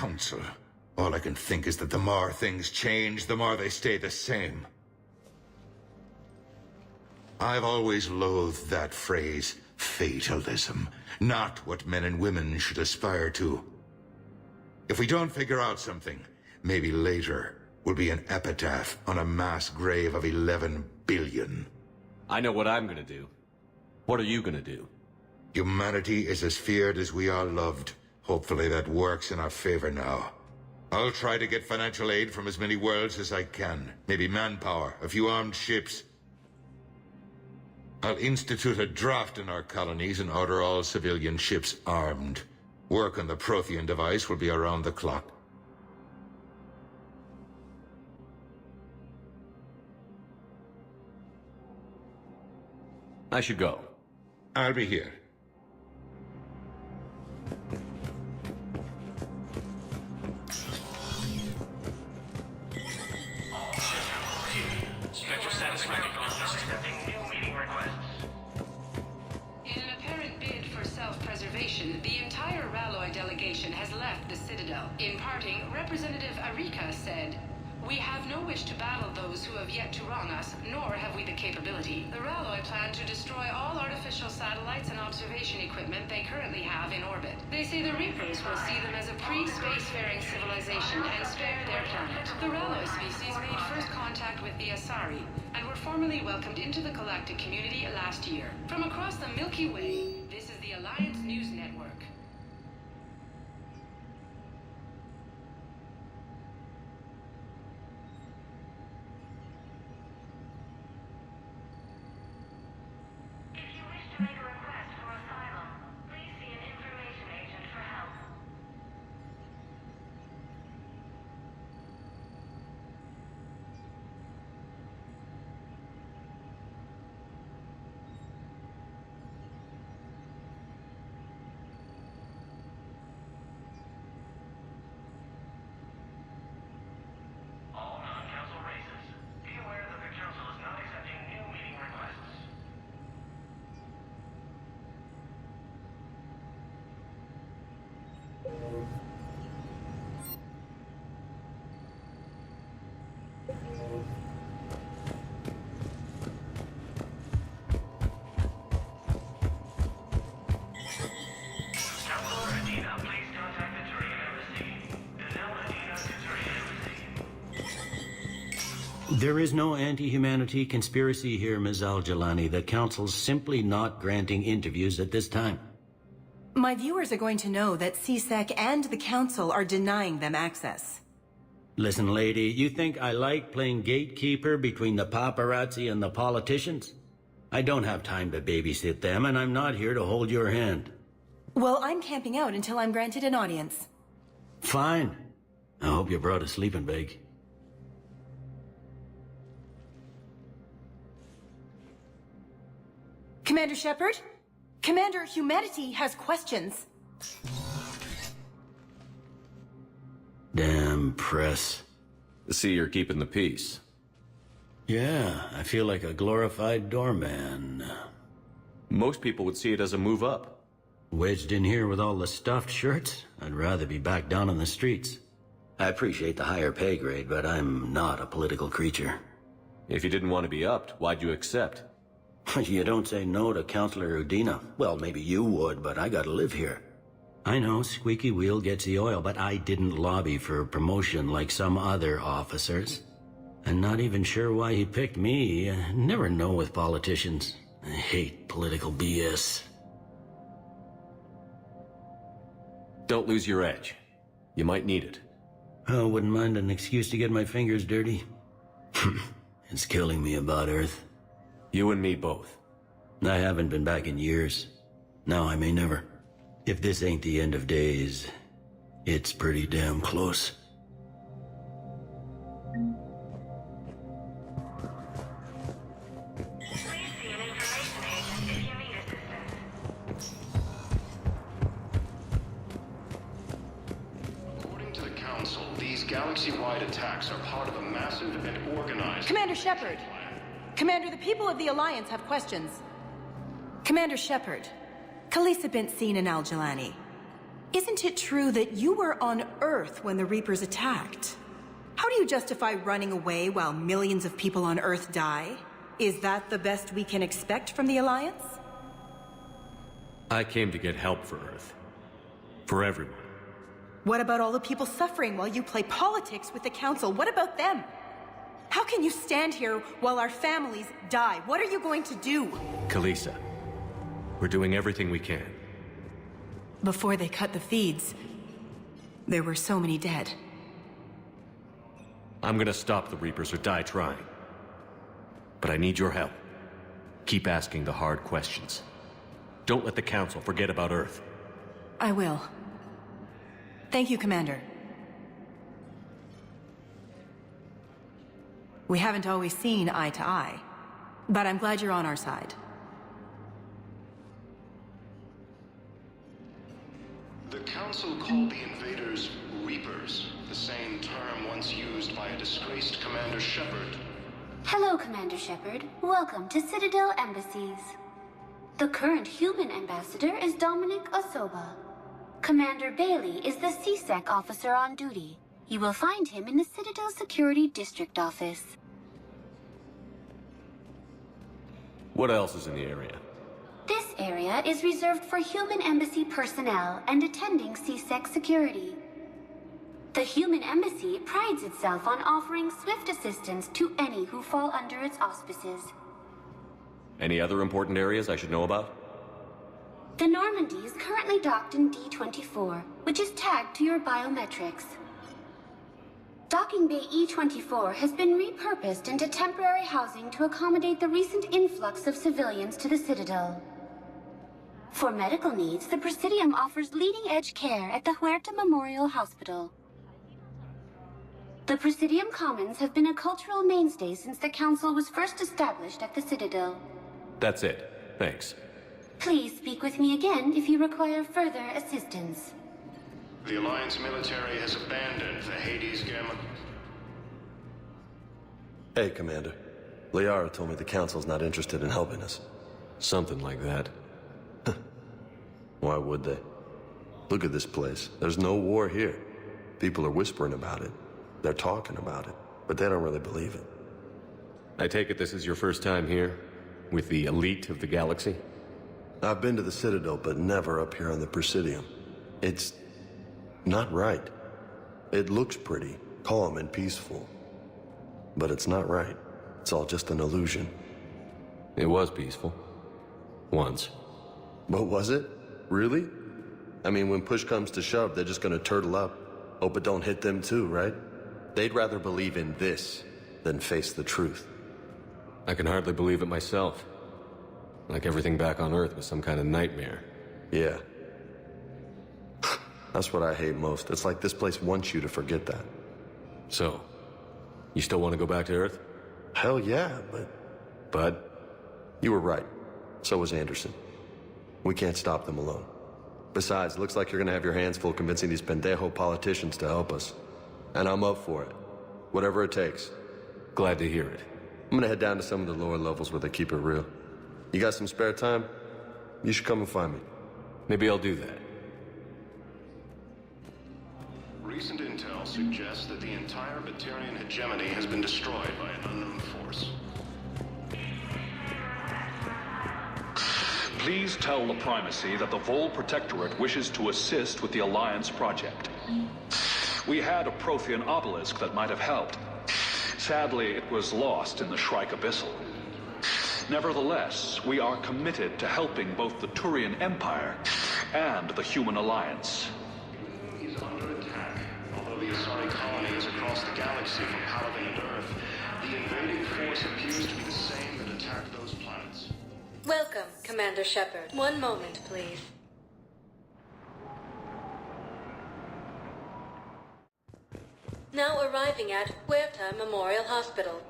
council. All I can think is that the more things change, the more they stay the same. I've always loathed that phrase, fatalism. Not what men and women should aspire to. If we don't figure out something, maybe later will be an epitaph on a mass grave of 11 billion. I know what I'm gonna do. What are you gonna do? Humanity is as feared as we are loved. Hopefully that works in our favor now. I'll try to get financial aid from as many worlds as I can. Maybe manpower, a few armed ships. I'll institute a draft in our colonies and order all civilian ships armed. Work on the Prothean device will be around the clock. I should go. I'll be here. Special status recognized. Accepting new meeting requests. In an apparent bid for self-preservation, the entire Ralloy delegation has left the Citadel. In parting, Representative Arika said, "We have no wish to battle those who have yet to wrong us, nor have we the capability. The Ralloy plan to destroy all artificial satellites and observation equipment they currently have in orbit. They say the Reapers will see them as a pre-spacefaring civilization and spare their planet. The Ralloy species made first contact with the Asari, and were formally welcomed into the galactic community last year. From across the Milky Way, this is the Alliance News Network." To make a request for asylum, please see an information agent for help. All non-council races, be aware that the council is not accepting new meeting requests. Counselor Adina, please contact the Turian Embassy. Adele Adina to Turian Embassy. There is no anti-humanity conspiracy here, Ms. Al-Jalani. The Council's simply not granting interviews at this time. My viewers are going to know that CSEC and the Council are denying them access. Listen, lady, you think I like playing gatekeeper between the paparazzi and the politicians? I don't have time to babysit them, and I'm not here to hold your hand. Well, I'm camping out until I'm granted an audience. Fine. I hope you brought a sleeping bag. Commander Shepard? Commander, humanity has questions. Damn press. See, you're keeping the peace. Yeah, I feel like a glorified doorman. Most people would see it as a move up. Wedged in here with all the stuffed shirts, I'd rather be back down on the streets. I appreciate the higher pay grade, but I'm not a political creature. If you didn't want to be upped, why'd you accept? You don't say no to Counselor Udina. Well, maybe you would, but I gotta live here. I know, squeaky wheel gets the oil, but I didn't lobby for promotion like some other officers. I'm not even sure why he picked me. I never know with politicians. I hate political BS. Don't lose your edge. You might need it. I wouldn't mind an excuse to get my fingers dirty. It's killing me about Earth. You and me both. I haven't been back in years. Now I may never. If this ain't the end of days, it's pretty damn close. Please see an information agent if you need assistance. According to the Council, these galaxy-wide attacks are part of a massive and organized... Commander Shepard! Commander, the people of the Alliance have questions. Commander Shepard, Khalisah bint Seen and Al-Jalani. isn't it true that you were on Earth when the Reapers attacked? How do you justify running away while millions of people on Earth die? Is that the best we can expect from the Alliance? I came to get help for Earth. For everyone. What about all the people suffering while you play politics with the Council? What about them? How can you stand here while our families die? What are you going to do? Kalisa, we're doing everything we can. Before they cut the feeds, there were so many dead. I'm gonna stop the Reapers or die trying. But I need your help. Keep asking the hard questions. Don't let the Council forget about Earth. I will. Thank you, Commander. We haven't always seen eye to eye, but I'm glad you're on our side. The Council called the invaders Reapers, the same term once used by a disgraced Commander Shepard. Hello, Commander Shepard. Welcome to Citadel Embassies. The current human ambassador is Dominic Osoba. Commander Bailey is the CSEC officer on duty. You will find him in the Citadel Security District office. What else is in the area? This area is reserved for human embassy personnel and attending CSEC security. The human embassy prides itself on offering swift assistance to any who fall under its auspices. Any other important areas I should know about? The Normandy is currently docked in D-24, which is tagged to your biometrics. Docking Bay E-24 has been repurposed into temporary housing to accommodate the recent influx of civilians to the Citadel. For medical needs, the Presidium offers leading-edge care at the Huerta Memorial Hospital. The Presidium Commons have been a cultural mainstay since the Council was first established at the Citadel. That's it. Thanks. Please speak with me again if you require further assistance. The Alliance military has abandoned the Hades Gamma. Hey, Commander. Liara told me the Council's not interested in helping us. Something like that. Why would they? Look at this place. There's no war here. People are whispering about it. They're talking about it, but they don't really believe it. I take it this is your first time here? With the elite of the galaxy? I've been to the Citadel, but never up here on the Presidium. It's not right. It looks pretty, calm and peaceful. But it's not right. It's all just an illusion. It was peaceful. Once. But was it? Really? I mean, when push comes to shove, they're just gonna turtle up. Hope it don't hit them too, right? They'd rather believe in this than face the truth. I can hardly believe it myself. Like everything back on Earth was some kind of nightmare. Yeah. That's what I hate most. It's like this place wants you to forget that. So, you still want to go back to Earth? Hell yeah, but... But? You were right. So was Anderson. We can't stop them alone. Besides, it looks like you're gonna have your hands full convincing these pendejo politicians to help us. And I'm up for it. Whatever it takes. Glad to hear it. I'm gonna head down to some of the lower levels where they keep it real. You got some spare time? You should come and find me. Maybe I'll do that. Recent intel suggests that the entire Batarian hegemony has been destroyed by an unknown force. Please tell the Primacy that the Vol Protectorate wishes to assist with the Alliance project. We had a Prothean Obelisk that might have helped. Sadly, it was lost in the Shrike Abyssal. Nevertheless, we are committed to helping both the Turian Empire and the Human Alliance. Is under attack. Although the Asari colony is across the galaxy from Paladin and Earth, the invading force appears to be the same that attacked those planets. Welcome, Commander Shepard. One moment, please. Now arriving at Huerta Memorial Hospital.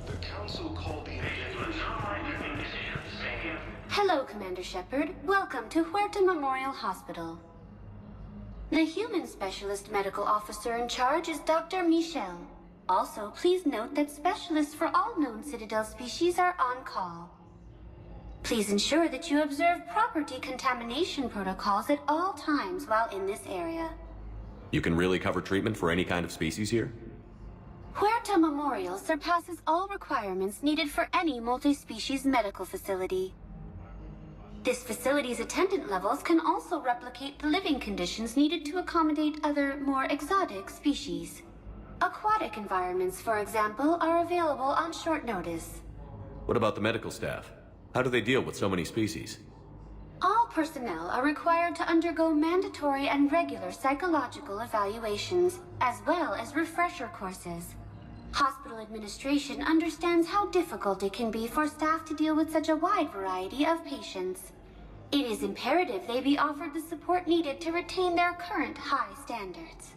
The Council called the invaders. Hello, Commander Shepard. Welcome to Huerta Memorial Hospital. The human specialist medical officer in charge is Dr. Michel. Also, please note that specialists for all known Citadel species are on call. Please ensure that you observe proper decontamination protocols at all times while in this area. You can really cover treatment for any kind of species here? Huerta Memorial surpasses all requirements needed for any multi-species medical facility. This facility's attendant levels can also replicate the living conditions needed to accommodate other, more exotic species. Aquatic environments, for example, are available on short notice. What about the medical staff? How do they deal with so many species? All personnel are required to undergo mandatory and regular psychological evaluations, as well as refresher courses. Hospital administration understands how difficult it can be for staff to deal with such a wide variety of patients. It is imperative they be offered the support needed to retain their current high standards.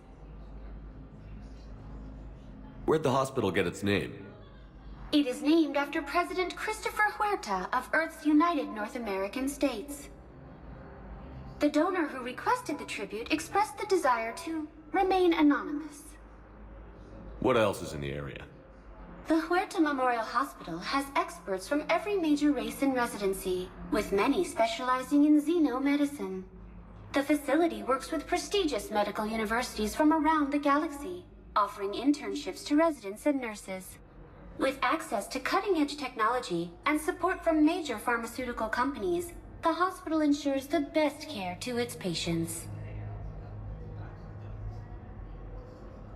Where'd the hospital get its name? It is named after President Christopher Huerta of Earth's United North American States. The donor who requested the tribute expressed the desire to remain anonymous. What else is in the area? The Huerta Memorial Hospital has experts from every major race in residency, with many specializing in xenomedicine. The facility works with prestigious medical universities from around the galaxy, offering internships to residents and nurses. With access to cutting-edge technology and support from major pharmaceutical companies, the hospital ensures the best care to its patients.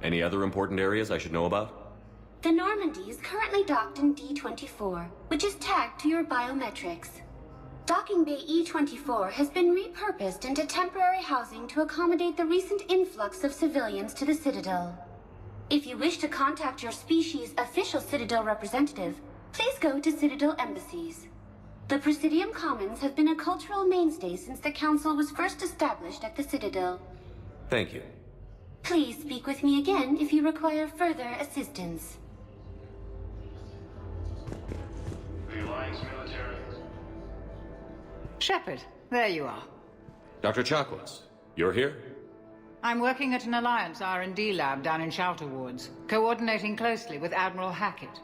Any other important areas I should know about? The Normandy is currently docked in D-24, which is tagged to your biometrics. Docking Bay E-24 has been repurposed into temporary housing to accommodate the recent influx of civilians to the Citadel. If you wish to contact your species' official Citadel representative, please go to Citadel embassies. The Presidium Commons have been a cultural mainstay since the Council was first established at the Citadel. Thank you. Please speak with me again if you require further assistance. The Alliance military. Shepard, there you are. Dr. Chakwas, you're here? I'm working at an Alliance R&D lab down in Shelter Wards, coordinating closely with Admiral Hackett.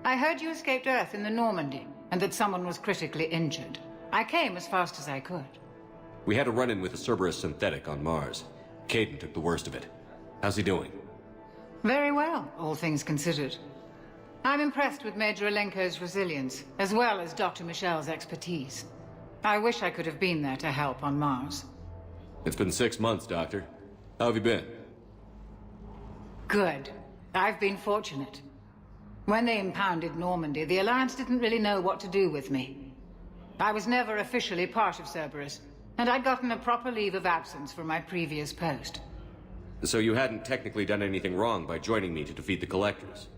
I heard you escaped Earth in the Normandy, and that someone was critically injured. I came as fast as I could. We had a run-in with a Cerberus synthetic on Mars. Caden took the worst of it. How's he doing? Very well, all things considered. I'm impressed with Major Alenko's resilience, as well as Dr. Michel's expertise. I wish I could have been there to help on Mars. It's been 6 months, Doctor. How have you been? Good. I've been fortunate. When they impounded Normandy, the Alliance didn't really know what to do with me. I was never officially part of Cerberus, and I'd gotten a proper leave of absence from my previous post. So you hadn't technically done anything wrong by joining me to defeat the Collectors?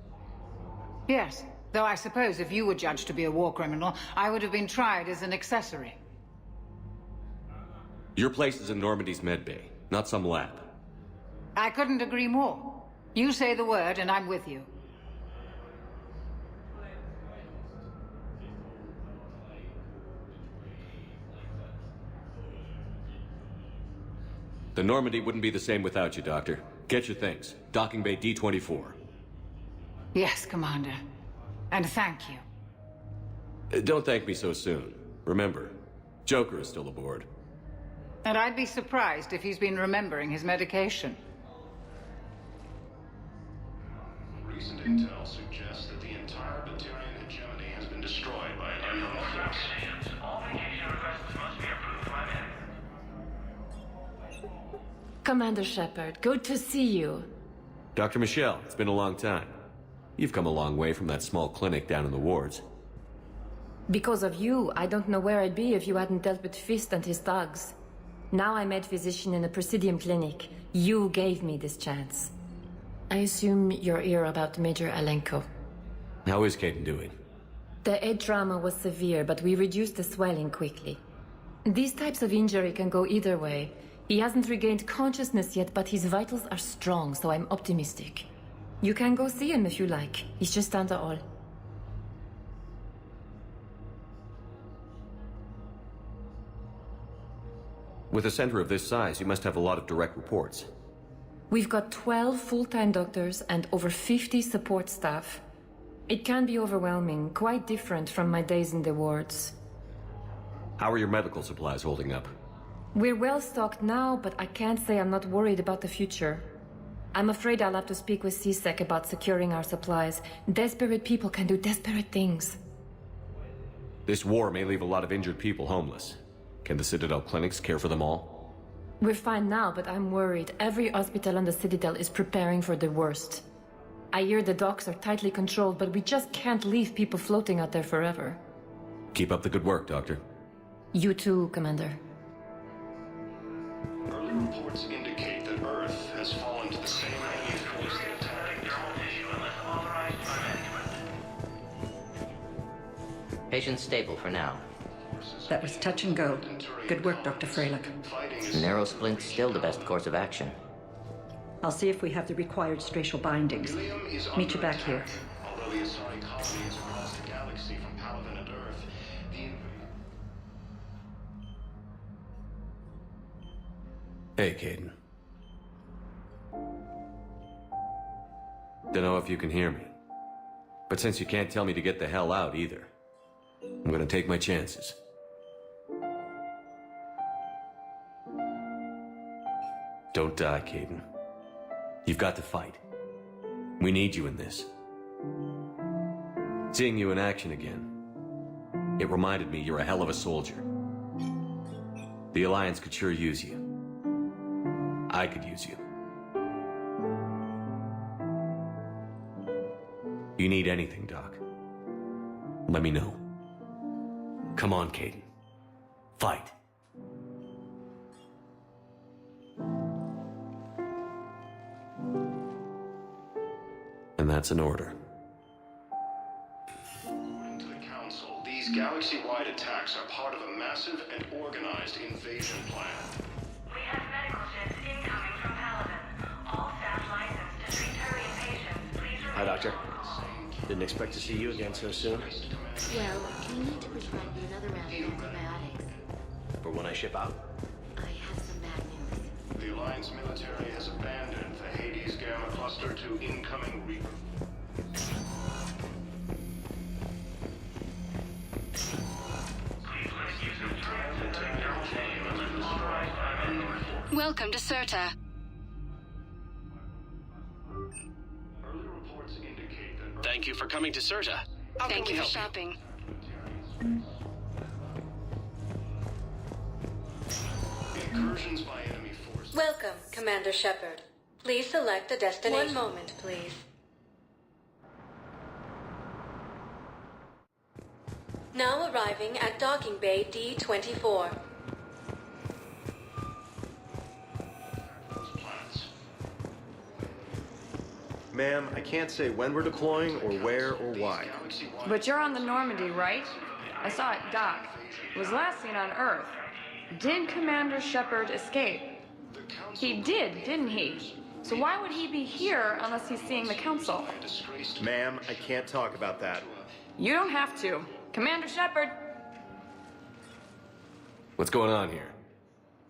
Yes, though I suppose if you were judged to be a war criminal, I would have been tried as an accessory. Your place is in Normandy's medbay, not some lab. I couldn't agree more. You say the word and I'm with you. The Normandy wouldn't be the same without you, Doctor. Get your things. Docking Bay D-24. Yes, Commander. And thank you. Don't thank me so soon. Remember, Joker is still aboard. And I'd be surprised if he's been remembering his medication. Recent intel suggests that the entire Batarian hegemony has been destroyed by an unknown force. All vacation requests must be approved by me. Commander Shepard, good to see you. Dr. Michelle, it's been a long time. You've come a long way from that small clinic down in the wards. Because of you, I don't know where I'd be if you hadn't dealt with Fist and his thugs. Now I'm head physician in a Presidium clinic. You gave me this chance. I assume you're here about Major Alenko. How is Caden doing? The head trauma was severe, but we reduced the swelling quickly. These types of injury can go either way. He hasn't regained consciousness yet, but his vitals are strong, so I'm optimistic. You can go see him if you like. He's just down the hall. With a center of this size, you must have a lot of direct reports. We've got 12 full-time doctors and over 50 support staff. It can be overwhelming, quite different from my days in the wards. How are your medical supplies holding up? We're well stocked now, but I can't say I'm not worried about the future. I'm afraid I'll have to speak with CSEC about securing our supplies. Desperate people can do desperate things. This war may leave a lot of injured people homeless. Can the Citadel clinics care for them all? We're fine now, but I'm worried. Every hospital on the Citadel is preparing for the worst. I hear the docks are tightly controlled, but we just can't leave people floating out there forever. Keep up the good work, Doctor. You too, Commander. Early reports indicate that Earth has fallen to the same enemy force that attacked Thermal tissue unless authorized by management. Patient stable for now. That was touch and go. Good work, Dr. Freilich. Narrow splint's still the best course of action. I'll see if we have the required spatial bindings. Meet you back here. Although the Asari colony is across the galaxy from Palaven and Earth, Hey, Caden. Don't know if you can hear me. But since you can't tell me to get the hell out either, I'm gonna take my chances. Don't die, Caden. You've got to fight. We need you in this. Seeing you in action again, it reminded me you're a hell of a soldier. The Alliance could sure use you. I could use you. You need anything, Doc, let me know. Come on, Caden. Fight. And that's an order. according to the Council, these galaxy-wide attacks are part of a massive and organized invasion plan. We have medical ships incoming from Palaven. All staff licensed to treat Turian patients. Please Hi, Doctor. Didn't expect to see you again so soon. Well, we need to prescribe you another round of antibiotics. For when I ship out? I have some bad news. The Alliance military has abandoned the Hades Gamma cluster to incoming Reaper. Welcome to Sirta. Early reports indicate that Thank you for coming to Sirta. How can Thank we you for help shopping. incursions by enemy forces. Welcome, Commander Shepard. Please select a destination. 1 moment, please. Now arriving at Docking Bay D-24. Ma'am, I can't say when we're deploying or where or why. But you're on the Normandy, right? I saw it dock. It was last seen on Earth. Did Commander Shepard escape? He did, didn't he? So why would he be here unless he's seeing the Council? Ma'am, I can't talk about that. You don't have to. Commander Shepard! What's going on here?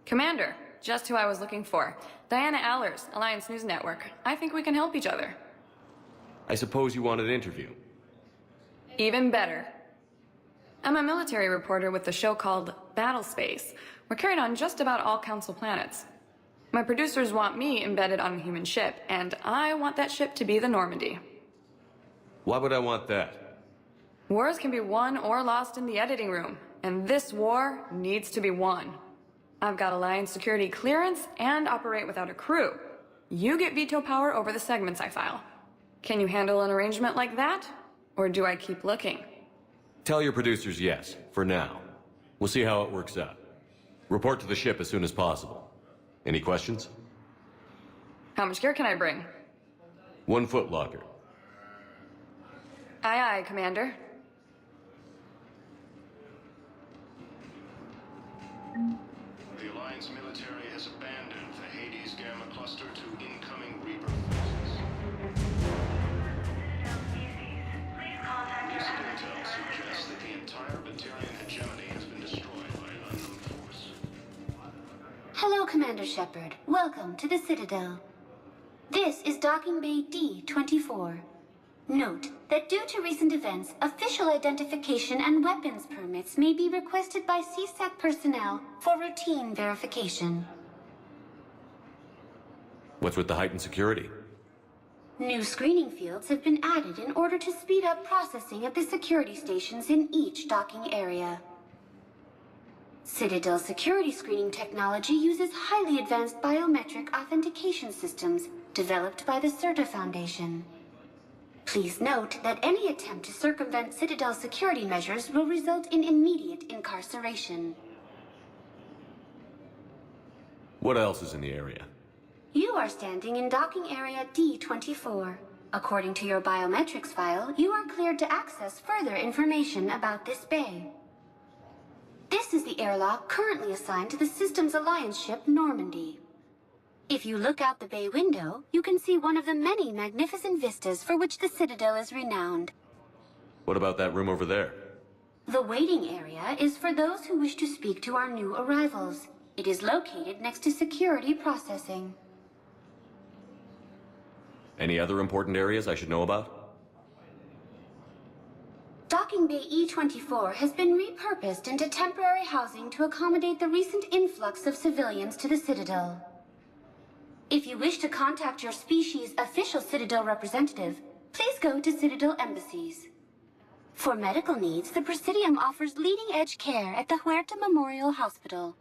Commander, just who I was looking for. Diana Allers, Alliance News Network. I think we can help each other. I suppose you want an interview. Even better. I'm a military reporter with the show called Battle Space. We're carried on just about all Council planets. My producers want me embedded on a human ship, and I want that ship to be the Normandy. Why would I want that? Wars can be won or lost in the editing room, and this war needs to be won. I've got Alliance security clearance and operate without a crew. You get veto power over the segments I file. Can you handle an arrangement like that? Or do I keep looking? Tell your producers yes, for now. We'll see how it works out. Report to the ship as soon as possible. Any questions? How much gear can I bring? 1 foot locker. Aye, aye, Commander. The Alliance military has abandoned the Hades Gamma cluster to incoming Reaper forces. This intel suggests that the entire Batarian hegemony has been destroyed by an unknown force. Hello, Commander Shepard. Welcome to the Citadel. This is Docking Bay D-24. Note that due to recent events, official identification and weapons permits may be requested by CSEC personnel for routine verification. What's with the heightened security? New screening fields have been added in order to speed up processing at the security stations in each docking area. Citadel security screening technology uses highly advanced biometric authentication systems developed by the Sirta Foundation. Please note that any attempt to circumvent Citadel security measures will result in immediate incarceration. What else is in the area? You are standing in docking area D24. According to your biometrics file, you are cleared to access further information about this bay. This is the airlock currently assigned to the Systems Alliance ship Normandy. If you look out the bay window, you can see one of the many magnificent vistas for which the Citadel is renowned. What about that room over there? The waiting area is for those who wish to speak to our new arrivals. It is located next to security processing. Any other important areas I should know about? Docking Bay E24 has been repurposed into temporary housing to accommodate the recent influx of civilians to the Citadel. If you wish to contact your species' official Citadel representative, please go to Citadel embassies. For medical needs, the Presidium offers leading-edge care at the Huerta Memorial Hospital.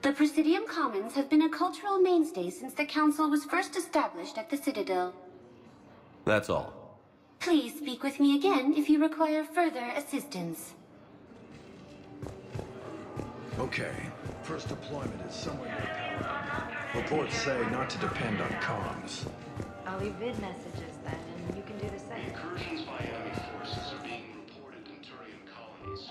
The Presidium Commons have been a cultural mainstay since the Council was first established at the Citadel. That's all. Please speak with me again if you require further assistance. Okay, first deployment is somewhere near Paladin. Reports say not to depend on comms. I'll leave vid messages then, and you can do the same. Incursions by enemy forces are being reported in Turian colonies.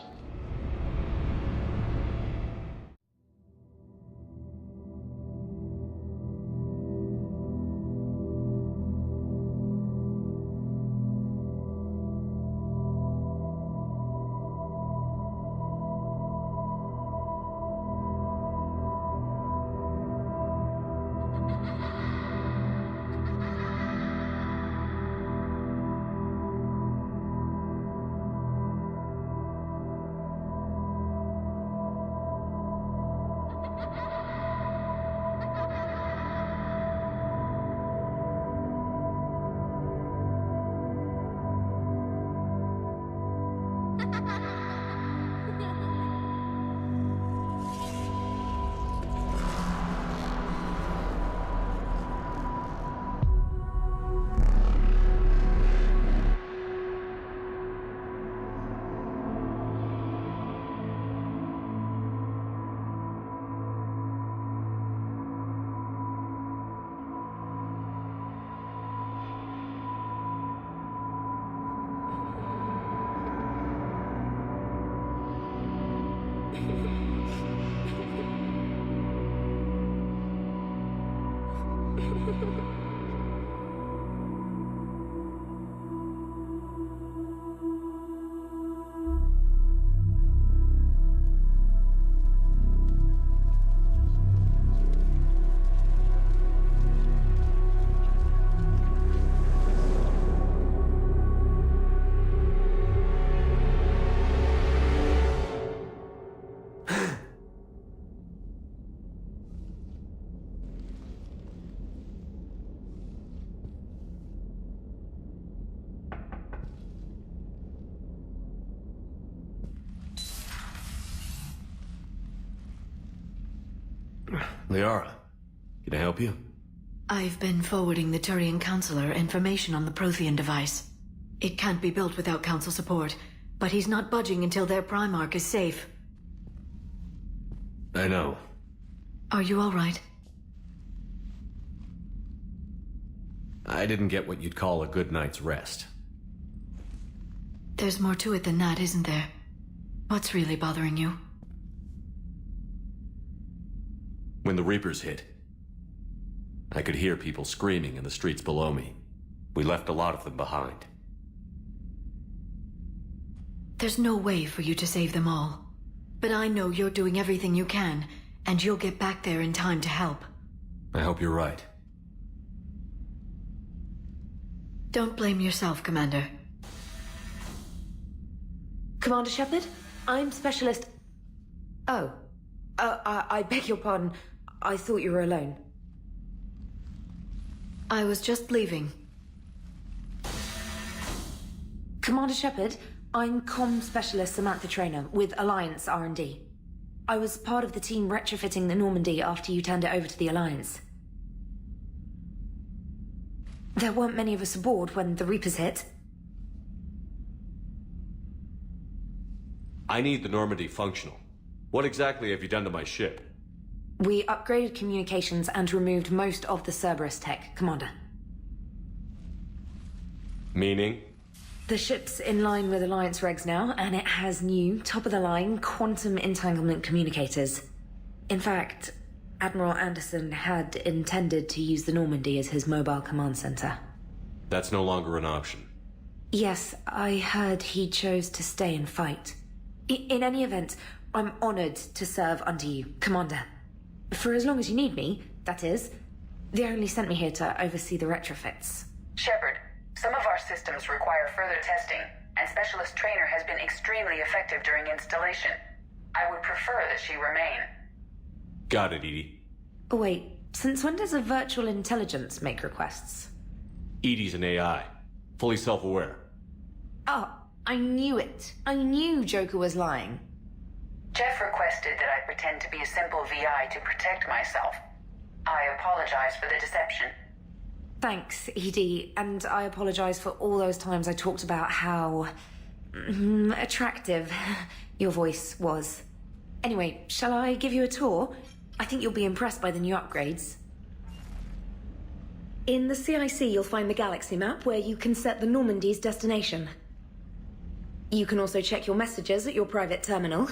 Liara, can I help you? I've been forwarding the Turian Counselor information on the Prothean device. It can't be built without Council support, but he's not budging until their Primarch is safe. I know. Are you all right? I didn't get what you'd call a good night's rest. There's more to it than that, isn't there? What's really bothering you? When the Reapers hit, I could hear people screaming in the streets below me. We left a lot of them behind. There's no way for you to save them all. But I know you're doing everything you can, and you'll get back there in time to help. I hope you're right. Don't blame yourself, Commander. Commander Shepard, I'm Specialist... Oh. I beg your pardon. I thought you were alone. I was just leaving. Commander Shepard, I'm Comm Specialist Samantha Traynor with Alliance R&D. I was part of the team retrofitting the Normandy after you turned it over to the Alliance. There weren't many of us aboard when the Reapers hit. I need the Normandy functional. What exactly have you done to my ship? We upgraded communications and removed most of the Cerberus tech, Commander. Meaning? The ship's in line with Alliance regs now, and it has new, top-of-the-line quantum entanglement communicators. In fact, Admiral Anderson had intended to use the Normandy as his mobile command center. That's no longer an option. Yes, I heard he chose to stay and fight. In any event, I'm honored to serve under you, Commander. For as long as you need me, that is. They only sent me here to oversee the retrofits. Shepard, some of our systems require further testing, and Specialist Traynor has been extremely effective during installation. I would prefer that she remain. Got it, Edie. Wait, since when does a virtual intelligence make requests? Edie's an AI. Fully self-aware. Oh, I knew it. I knew Joker was lying. Jeff requested that I pretend to be a simple VI to protect myself. I apologize for the deception. Thanks, Edie, and I apologize for all those times I talked about how... attractive your voice was. Anyway, shall I give you a tour? I think you'll be impressed by the new upgrades. In the CIC, you'll find the galaxy map where you can set the Normandy's destination. You can also check your messages at your private terminal.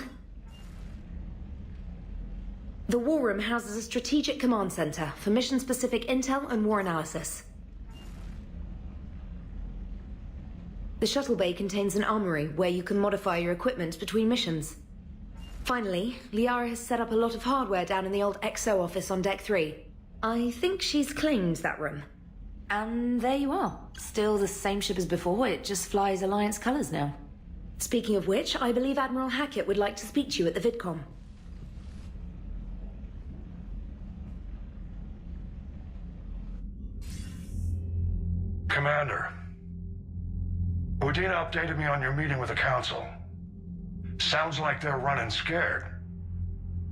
The War Room houses a strategic command center for mission-specific intel and war analysis. The shuttle bay contains an armory where you can modify your equipment between missions. Finally, Liara has set up a lot of hardware down in the old XO office on Deck 3. I think she's claimed that room. And there you are. Still the same ship as before, it just flies Alliance colors now. Speaking of which, I believe Admiral Hackett would like to speak to you at the VidCom. Commander, Udina updated me on your meeting with the Council. Sounds like they're running scared.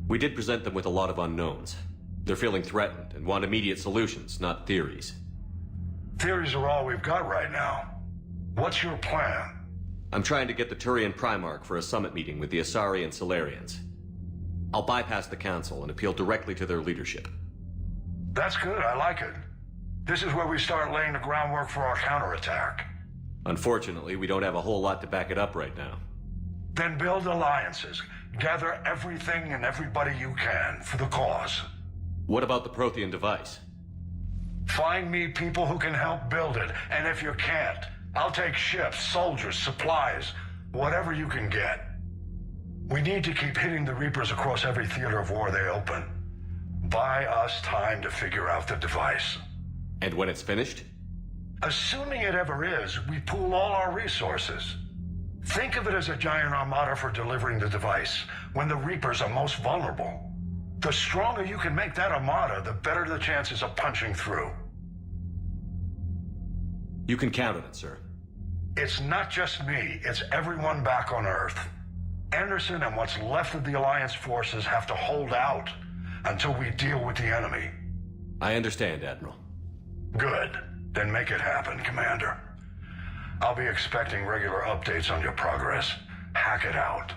We did present them with a lot of unknowns. They're feeling threatened and want immediate solutions, not theories. Theories are all we've got right now. What's your plan? I'm trying to get the Turian Primarch for a summit meeting with the Asari and Solarians. I'll bypass the Council and appeal directly to their leadership. That's good, I like it. This is where we start laying the groundwork for our counterattack. Unfortunately, we don't have a whole lot to back it up right now. Then build alliances. Gather everything and everybody you can for the cause. What about the Prothean device? Find me people who can help build it, and if you can't, I'll take ships, soldiers, supplies, whatever you can get. We need to keep hitting the Reapers across every theater of war they open. Buy us time to figure out the device. And when it's finished? Assuming it ever is, we pool all our resources. Think of it as a giant armada for delivering the device, when the Reapers are most vulnerable. The stronger you can make that armada, the better the chances of punching through. You can count on it, sir. It's not just me, it's everyone back on Earth. Anderson and what's left of the Alliance forces have to hold out until we deal with the enemy. I understand, Admiral. Good. Then make it happen, Commander. I'll be expecting regular updates on your progress. Hack it out.